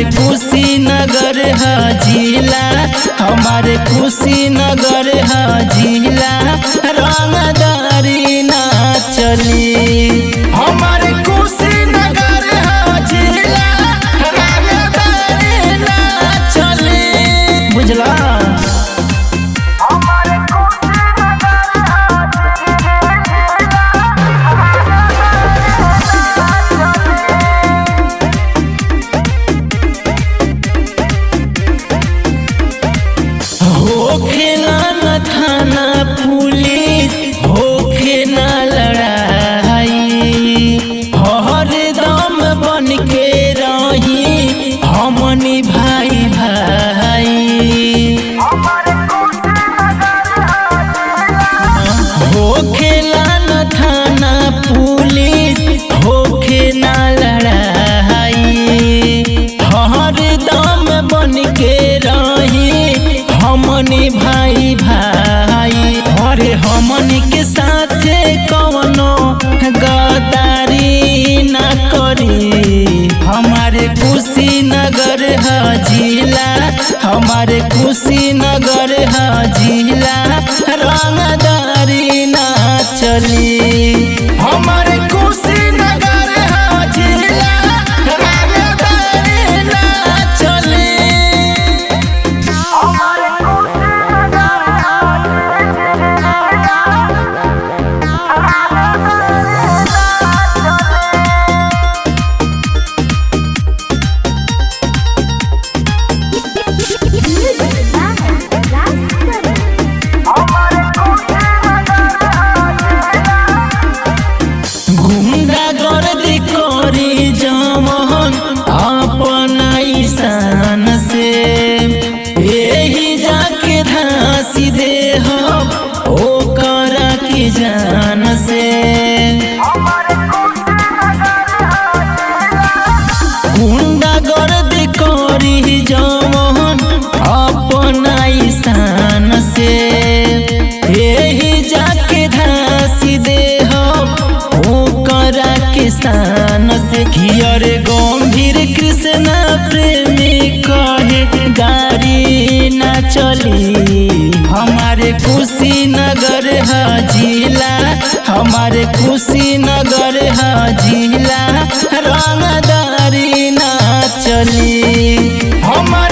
कुशीनगर है जिला, हमारे कुशीनगर है जिला, रंगदारी ना चली। हमारे कुशीनगर है जिला, रंगदारी ना चली। बुझला? होखे ना थाना पुलिस, होखे ना लड़ाई, हर दम बन के रही हमनी भाई भाई। होखे ना थाना पुलिस, होखे ना लड़ाई, हर दम बन के रही हमनी भाई भाई। और हमनी के साथ कौनो गद्दारी ना करी। हमारे कुशीनगर है जिला, हमारे कुशीनगर है जिला, रंगदारी ना चली। हमारे कुशीनगर है जिला, रंगदारी ना चली। गुंडागर्दी करी जमन अपना ईशान से, यही जाके धांसी दे हो ओकरा की जान से। गुंडागर्दी करी जमन अपना ईशान से, यही जाके धांसी दे किसान से। कियर गंभीर कृष्ण प्रेमी कहे गाड़ी ना चली। हमारे कुशीनगर है जिला, हमारे कुशीनगर है जिला, रंगदारी ना चली। हमारे